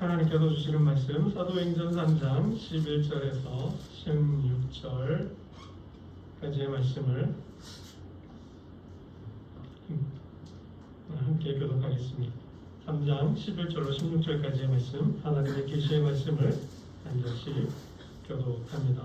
하나님께서 주시는 말씀 사도행전 3장 11절에서 16절까지의 말씀을 함께 교독하겠습니다. 3장 11절로 16절까지의 말씀, 하나님의 계시의 말씀을 한 절씩 교독합니다.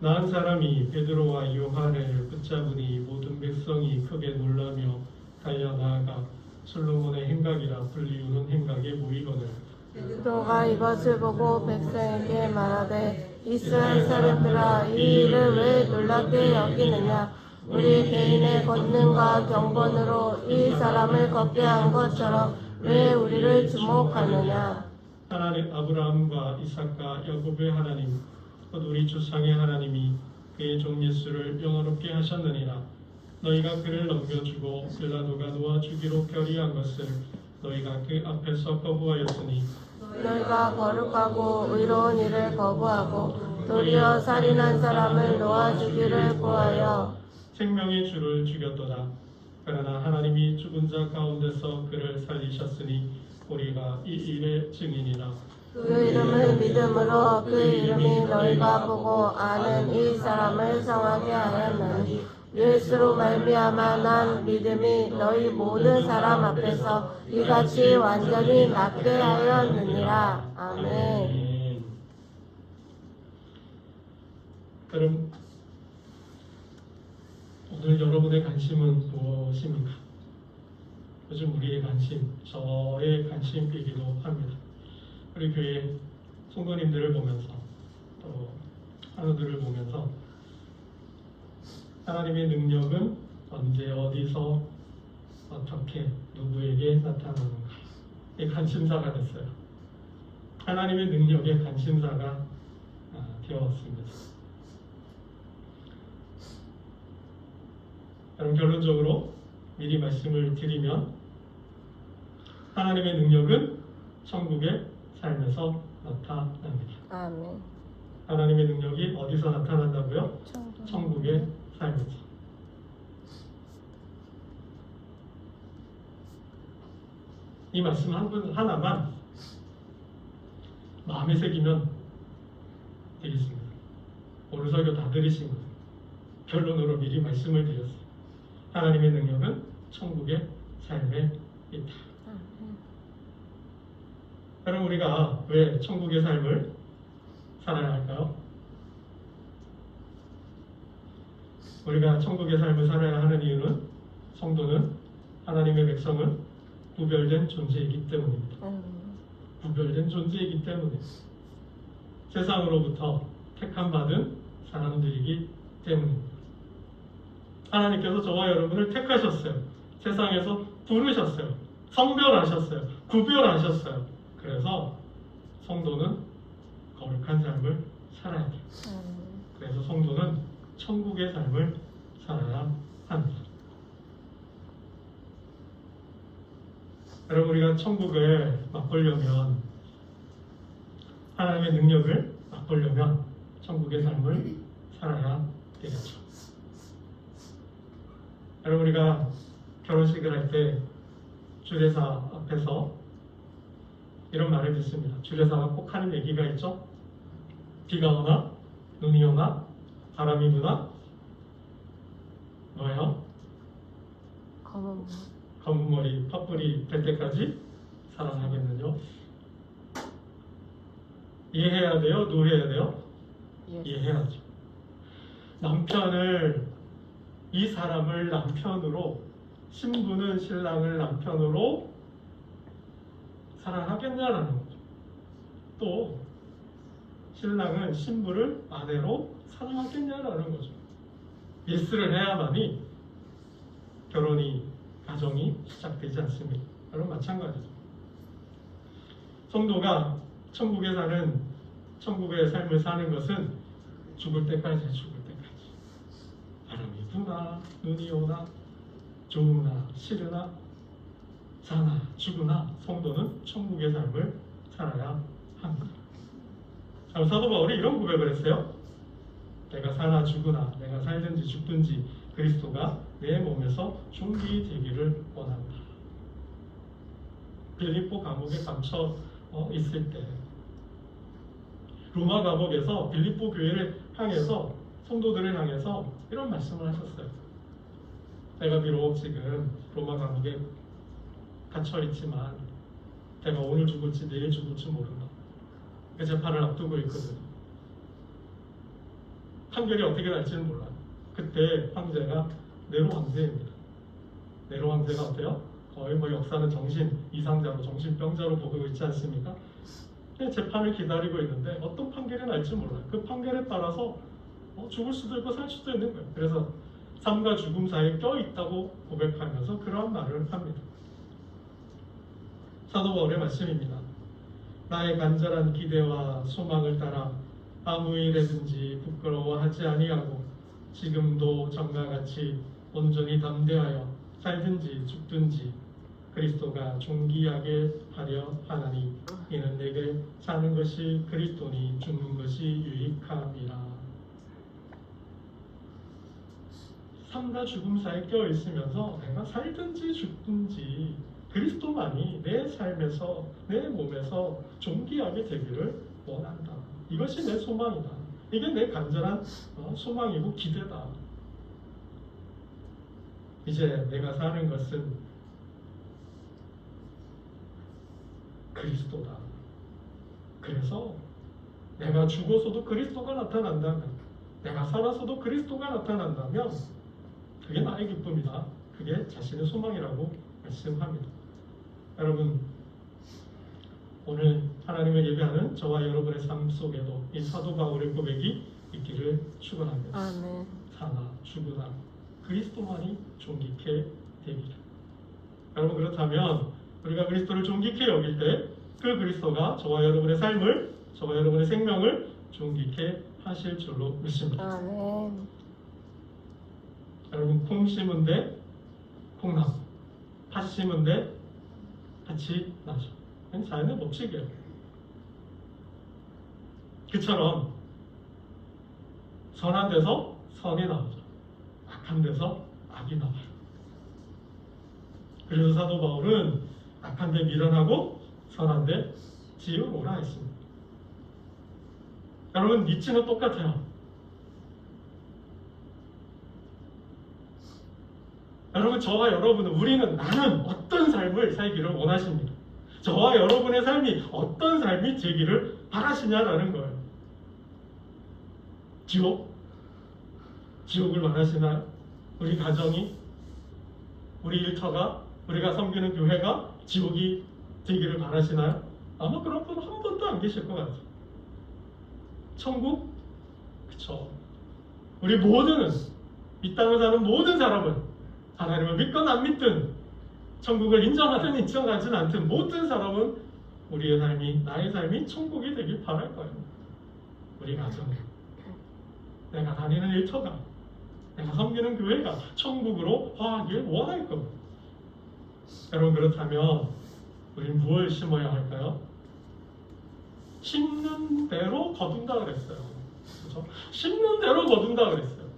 나은 사람이 베드로와 요한을 붙잡으니 모든 백성이 크게 놀라며 달려 나아가 솔로몬의 행각이라 불리우는 행각에 모이거늘 베드로가 이것을 보고 백성에게 말하되 이스라엘 사람들아 이 일을 왜 놀랍게 여기느냐. 우리 개인의 권능과 경건으로 이 사람을 걷게 한 것처럼 왜 우리를 주목하느냐. 하나님 아브라함과 이삭과 야곱의 하나님 곧 우리 조상의 하나님이 그의 종 예수를 영원롭게 하셨느니라. 너희가 그를 넘겨주고 빌라도가 놓아 주기로 결의한 것을 너희가 그 앞에서 거부하였으니 너희가 거룩하고 의로운 일을 거부하고 도리어 살인한 사람을 놓아주기를 구하여 생명의 주를 죽였도다. 그러나 하나님이 죽은 자 가운데서 그를 살리셨으니 우리가 이 일의 증인이라. 그 이름을 믿음으로 그 이름이 너희가 보고 아는 이 사람을 성하게 하였나니 예수로 말미암아 난 믿음이 너희 모든 사람 앞에서 이같이 완전히 낫게 하였느니라. 아멘. 그럼 오늘 여러분의 관심은 무엇입니까? 요즘 우리의 관심, 저의 관심이기도 합니다. 우리 교회 성도님들을 보면서 또 하나들을 보면서 하나님의 능력은 언제 어디서 어떻게 누구에게 나타나는가 이 관심사가 됐어요. 하나님의 능력의 관심사가 되었습니다. 그럼 결론적으로 미리 말씀을 드리면 하나님의 능력은 천국의 삶에서 나타납니다. 아멘. 하나님의 능력이 어디서 나타난다고요? 천국의 삶에서. 이 말씀 하나만 마음에 새기면 되겠습니다. 오늘 설교 다 들으신 거예요. 결론으로 미리 말씀을 드렸어요. 하나님의 능력은 천국의 삶에 있다. 그럼 우리가 왜 천국의 삶을 살아야 할까요? 우리가 천국의 삶을 살아야 하는 이유는 성도는 하나님의 백성은 구별된 존재이기 때문입니다. 구별된 존재이기 때문에 세상으로부터 택함받은 사람들이기 때문입니다. 하나님께서 저와 여러분을 택하셨어요. 세상에서 부르셨어요. 성별하셨어요. 구별하셨어요. 그래서 성도는 거룩한 삶을 살아야 돼요. 그래서 성도는 천국의 삶을 살아야 합니다. 여러분, 우리가 천국을 맛보려면, 하나님의 능력을 맛보려면 천국의 삶을 살아야 되겠죠. 여러분, 우리가 결혼식을 할 때 주례사 앞에서 이런 말을 듣습니다. 주례사가 꼭 하는 얘기가 있죠. 비가 오나 눈이 오나 바람이 부나 뭐예요? 검은 머리 팥불이 될 때까지 사랑하겠느냐? 이해해야 돼요? 노해야 돼요? 이해해야죠. 이 사람을 남편으로, 신부는 신랑을 남편으로 사랑하겠냐라는 거죠. 또 신랑은 신부를 아내로 사랑하겠냐라는 거죠. 예스를 해야만이 가정이 시작되지 않습니다. 여러분, 마찬가지죠. 성도가 천국의 삶을 사는 것은 죽을 때까지. 바람이 부나 눈이 오나 좋으나 싫으나 사나 죽으나 성도는 천국의 삶을 살아야 합니다. 사도 바울이 이런 고백을 했어요. 내가 사나 죽으나 내가 살든지 죽든지 그리스도가 내 몸에서 존귀되기를 원한다. 빌립보 감옥에 감춰 있을 때 로마 감옥에서 빌립보 교회를 향해서 성도들을 향해서 이런 말씀을 하셨어요. 내가 비록 지금 로마 감옥에 갇혀 있지만 내가 오늘 죽을지 내일 죽을지 모른다. 그 재판을 앞두고 있거든. 판결이 어떻게 날지는 몰라요. 그때 황제가 네로 황제입니다. 네로 황제가 어때요? 거의 뭐 역사는 정신 이상자로 정신병자로 보고 있지 않습니까? 재판을 기다리고 있는데 어떤 판결이 날지 몰라요. 그 판결에 따라서 죽을 수도 있고 살 수도 있는 거예요. 그래서 삶과 죽음 사이에 껴있다고 고백하면서 그러한 말을 합니다. 사도 바울의 말씀입니다. 나의 간절한 기대와 소망을 따라 아무 일에든지 부끄러워하지 아니하고 지금도 전과 같이 온전히 담대하여 살든지 죽든지 그리스도가 존귀하게 하려 하나니 이는 내게 사는 것이 그리스도니 죽는 것이 유익함이라. 삶과 죽음 사이에 껴 있으면서 내가 살든지 죽든지 그리스도만이 내 삶에서 내 몸에서 존귀하게 되기를 원한다. 이것이 내 소망이다. 이게 내 간절한 소망이고 기대다. 이제 내가 사는 것은 그리스도다. 그래서 내가 죽어서도 그리스도가 나타난다면, 내가 살아서도 그리스도가 나타난다면 그게 나의 기쁨이다. 그게 자신의 소망이라고 말씀합니다. 여러분, 오늘 하나님을 예배하는 저와 여러분의 삶 속에도 이 사도 바울의 고백이 있기를 축원합니다. 아멘. 사나 죽으나 그리스도만이 존귀케 되기를. 여러분, 그렇다면 우리가 그리스도를 존귀케 여길 때 그 그리스도가 저와 여러분의 삶을, 저와 여러분의 생명을 존귀케 하실 줄로 믿습니다. 아멘. 여러분, 콩 심은 데 콩나무, 팥 심은 데 팥이 나죠. 그건 자연의 법칙이에요. 그처럼 선한 데서 선이 나오죠. 악한 데서 악이 나와요. 그래서 사도 바울은 악한 데 미련하고 선한 데 지으라 했습니다. 여러분, 니치는 똑같아요. 여러분, 저와 여러분은, 나는 어떤 삶을 살기를 원하십니다. 저와 여러분의 삶이 어떤 삶이 되기를 바라시냐라는 거예요. 지옥을 원하시나요? 우리 가정이, 우리 일터가, 우리가 섬기는 교회가 지옥이 되기를 바라시나요? 아마 그런 분 한 번도 안 계실 것 같아요. 천국? 그쵸. 우리 모두는, 이 땅을 사는 모든 사람은 하나님을 믿건 안 믿든, 천국을 인정하든 인정하진 않든 모든 사람은 우리의 삶이, 나의 삶이 천국이 되길 바랄 거예요. 우리 가정이, 내가 다니는 일터가, 내가 섬기는 교회가 천국으로 화하길 원할 겁니다. 여러분, 그렇다면 우리는 무엇을 심어야 할까요? 심는 대로 거둔다 그랬어요. 그렇죠? 심는 대로 거둔다 그랬어요.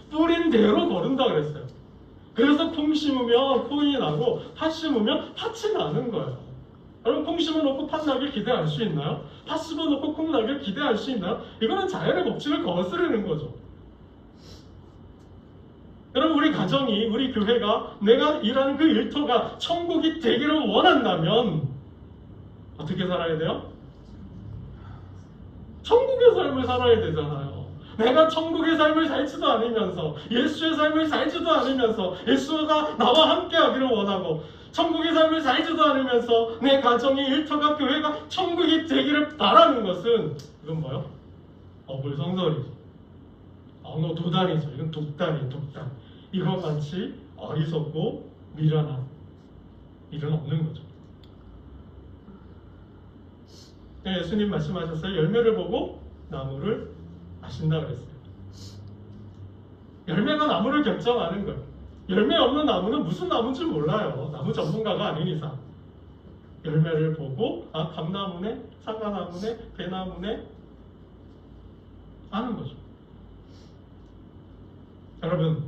뿌린 대로 거둔다 그랬어요. 그래서 콩 심으면 콩이 나고 팥 심으면 팥이 나는 거예요. 여러분, 콩 심어놓고 팥 나길 기대할 수 있나요? 팥 심어놓고 콩 나길 기대할 수 있나요? 이거는 자연의 법칙을 거스르는 거죠. 여러분, 우리 가정이, 우리 교회가, 내가 일하는 그 일터가 천국이 되기를 원한다면 어떻게 살아야 돼요? 천국의 삶을 살아야 되잖아요. 내가 천국의 삶을 살지도 않으면서, 예수의 삶을 살지도 않으면서, 예수가 나와 함께 하기를 원하고, 천국의 삶을 살지도 않으면서 내 가정이, 일터가, 교회가 천국이 되기를 바라는 것은 이건 뭐요? 어불성설이죠. 너 도단이죠. 이건 독단이에요. 독단. 이와 같이 어리석고 미련한 일은 없는 거죠. 예수님 말씀하셨어요. 열매를 보고 나무를 아신다 그랬어요. 열매가 나무를 결정하는 거예요. 열매 없는 나무는 무슨 나무인지 몰라요. 나무 전문가가 아닌 이상. 열매를 보고 감나무네, 사과나무네, 배나무네 아는 거죠. 여러분,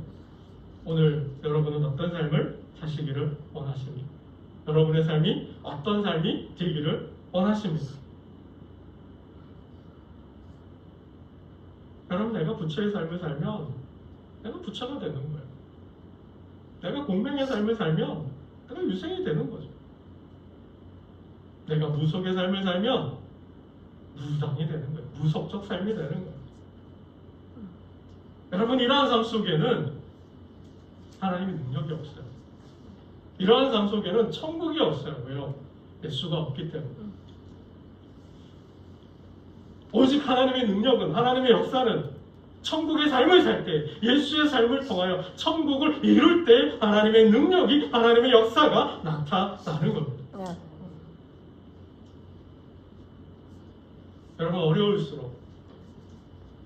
오늘 여러분은 어떤 삶을 사시기를 원하십니까? 여러분의 삶이 어떤 삶이 되기를 원하십니까? 여러분, 내가 부처의 삶을 살면 내가 부처가 되는 거예요. 내가 공명의 삶을 살면 내가 유생이 되는 거죠. 내가 무속의 삶을 살면 무당이 되는 거예요. 무속적 삶이 되는 거예요. 여러분, 이러한 삶 속에는 하나님의 능력이 없어요. 이러한 삶 속에는 천국이 없어요. 왜요? 예수가 없기 때문에. 오직 하나님의 능력은, 하나님의 역사는 천국의 삶을 살 때, 예수의 삶을 통하여 천국을 이룰 때 하나님의 능력이, 하나님의 역사가 나타나는 겁니다. 여러분, 어려울수록,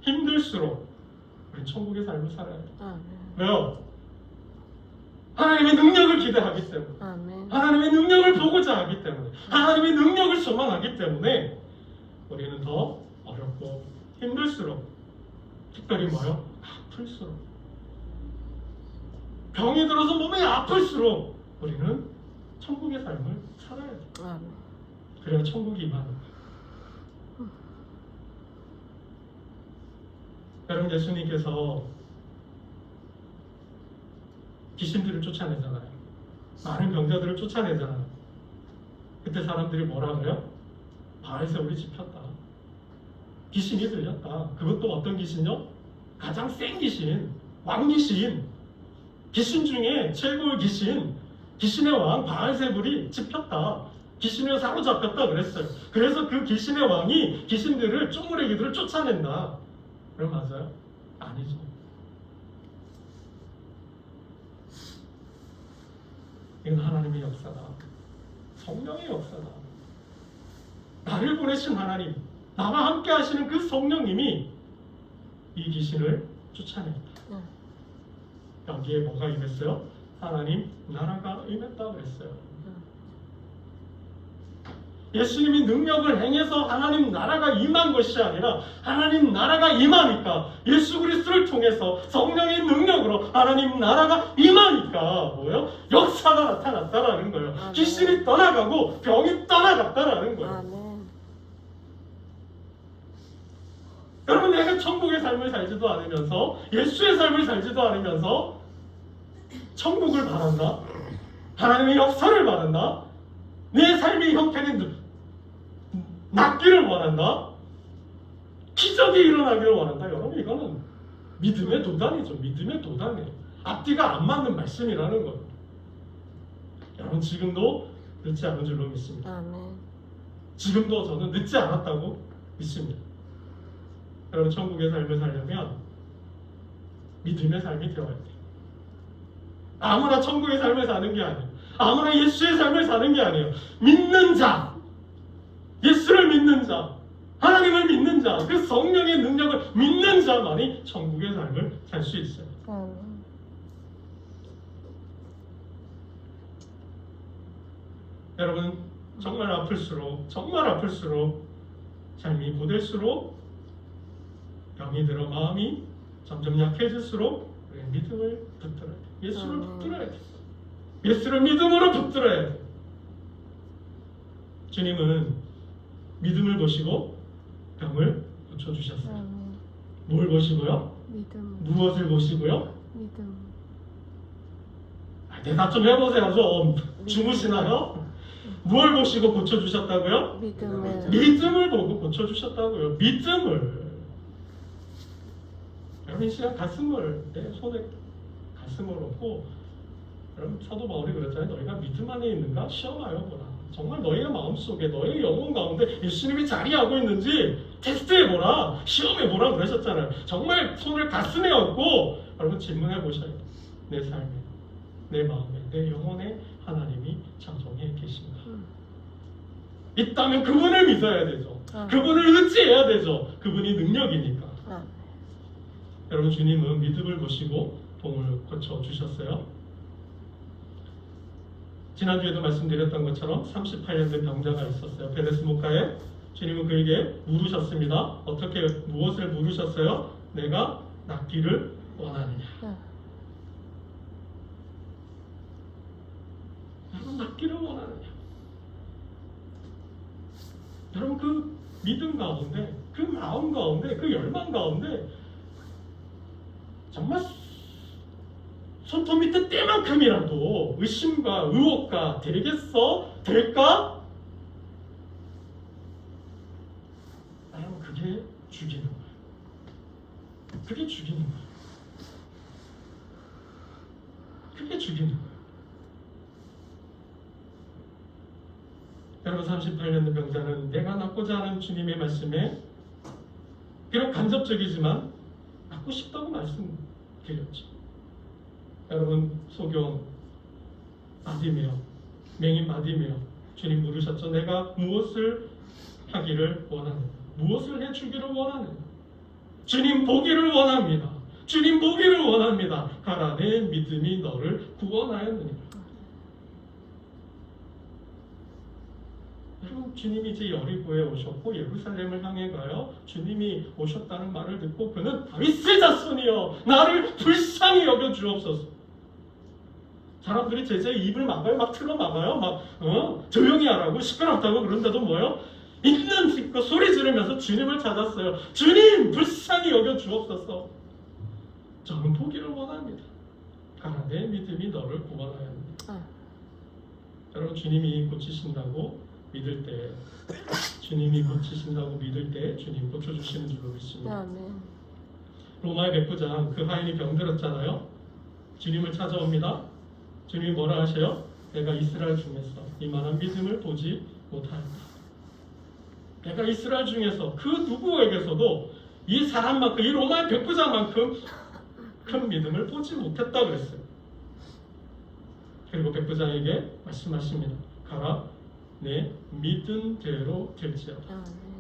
힘들수록 우리 천국의 삶을 살아야 돼요. 왜요? 하나님의 능력을 기대하기 때문에, 하나님의 능력을 보고자 하기 때문에, 하나님의 능력을 소망하기 때문에 우리는 더 어렵고 힘들수록, 특별히 뭐요? 아플수록, 병이 들어서 몸이 아플수록 우리는 천국의 삶을 살아야 돼요. 그래야 천국이 임하는 거예요. 여러분, 예수님께서 귀신들을 쫓아내잖아요. 많은 병자들을 쫓아내잖아요. 그때 사람들이 뭐라 그래요? 바알세불이 집혔다. 귀신이 들렸다. 그것도 어떤 귀신요? 가장 센 귀신, 왕귀신. 귀신 중에 최고의 귀신, 귀신의 왕 바알세불이 집혔다. 귀신을 사로잡혔다 그랬어요. 그래서 그 귀신의 왕이 귀신들을, 쪼무레기들을 쫓아낸다. 그럼 맞아요? 아니죠. 이건 하나님의 역사다. 성령의 역사다. 나를 보내신 하나님, 나와 함께 하시는 그 성령님이 이 귀신을 쫓아냈다. 여기에 뭐가 임했어요? 하나님 나라가 임했다고 했어요. 예수님이 능력을 행해서 하나님 나라가 임한 것이 아니라 하나님 나라가 임하니까, 예수 그리스도를 통해서 성령의 능력으로 하나님 나라가 임하니까 뭐예요? 역사가 나타났다라는 거예요. 귀신이 떠나가고 병이 떠나갔다라는 거예요. 여러분, 내가 천국의 삶을 살지도 않으면서, 예수의 삶을 살지도 않으면서 천국을 바란다? 하나님의 역사를 바란다? 내 삶의 형태는 낫기를 원한다? 기적이 일어나기를 원한다? 여러분, 이거는 믿음의 도단이죠. 믿음의 도단이에요. 앞뒤가 안 맞는 말씀이라는 거예요. 여러분, 지금도 늦지 않은 줄로 믿습니다. 지금도 저는 늦지 않았다고 믿습니다. 여러분, 천국의 삶을 살려면 믿음의 삶이 되어야 돼요. 아무나 천국의 삶을 사는 게 아니에요. 아무나 예수의 삶을 사는 게 아니에요. 믿는 자, 예수를 믿는 자, 하나님을 믿는 자, 그 성령의 능력을 믿는 자만이 천국의 삶을 살 수 있어요. 여러분, 정말 아플수록, 정말 아플수록, 삶이 고될수록, 병이 들어 마음이 점점 약해질수록 우리는 믿음을 붙들어야 돼요. 예수를 붙들어야 돼요. 예수를 믿음으로 붙들어야 돼요. 주님은 믿음을 보시고 병을 고쳐주셨어요. 뭘 보시고요? 무엇을 보시고요? 대답 좀 해보세요. 좀 주무시나요? 무엇을 보시고 고쳐주셨다고요? 믿음을 보고 고쳐주셨다고요. 믿음을. 여러분, 이 시간 가슴을, 내 손에 가슴을 얹고, 여러분, 사도 바울이 그랬잖아요. 너희가 믿음 안에 있는가? 시험하여 보라. 정말 너희의 마음속에, 너희의 영혼 가운데 예수님이 자리하고 있는지 테스트해보라. 시험해보라 그러셨잖아요. 정말 손을 가슴에 얹고 여러분, 질문해보셔요. 내 삶에, 내 마음에, 내 영혼에 하나님이 창조해 계신가? 있다면 그분을 믿어야 되죠. 그분을 의지해야 되죠. 그분이 능력이니까. 여러분, 주님은 믿음을 보시고 병을 고쳐주셨어요. 지난주에도 말씀드렸던 것처럼 38년 된 병자가 있었어요. 베데스 목가에. 주님은 그에게 물으셨습니다. 어떻게, 무엇을 물으셨어요? 내가 낫기를 원하느냐? 내가 낫기를 원하느냐? 여러분 그 믿음 가운데, 그 마음 가운데, 그 열망 가운데 정말 손톱 밑에 때만큼이라도 의심과 의혹과 되겠어? 될까? 여러분 그게 죽이는 거예요. 그게 죽이는 거예요. 그게 죽이는 거예요. 여러분 38년 된 병자는 내가 낫고자 하는 주님의 말씀에 비록 간접적이지만 낫고 싶다고 말씀드렸죠. 여러분 소경 마디메오, 맹인 마디메오, 주님 물으셨죠. 내가 무엇을 하기를 원하느냐, 무엇을 해주기를 원하느냐. 주님 보기를 원합니다. 주님 보기를 원합니다. 가라, 내 믿음이 너를 구원하였느니라. 여러분 주님이 이제 여리고에 오셨고 예루살렘을 향해 가요. 주님이 오셨다는 말을 듣고 그는 다윗의 자손이여 나를 불쌍히 여겨 주옵소서. 사람들이 제자의 입을 막아요. 막 틀어 막아요. 막 조용히 하라고 시끄럽다고. 그런데도 뭐요? 있는 힘껏 소리 지르면서 주님을 찾았어요. 주님 불쌍히 여겨 주옵소서. 저는 보기를 원합니다. 가라, 내 믿음이 너를 구원하였느니라. 여러분 주님이 고치신다고 믿을 때, 주님이 고치신다고 믿을 때 주님 고쳐주시는 줄로 믿습니다. 아멘. 로마의 백부장 그 하인이 병들었잖아요. 주님을 찾아옵니다. 주님이 뭐라 하세요? 내가 이스라엘 중에서 이만한 믿음을 보지 못하였다. 내가 이스라엘 중에서 그 누구에게서도 이 사람만큼, 이 로마의 백부장만큼 큰 믿음을 보지 못했다 그랬어요. 그리고 백부장에게 말씀하십니다. 가라, 내 믿은 대로 될지어다. 아멘.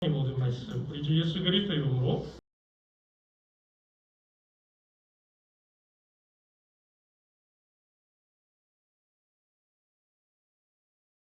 이 모든 말씀 우리 주 예수 그리스도 이름으로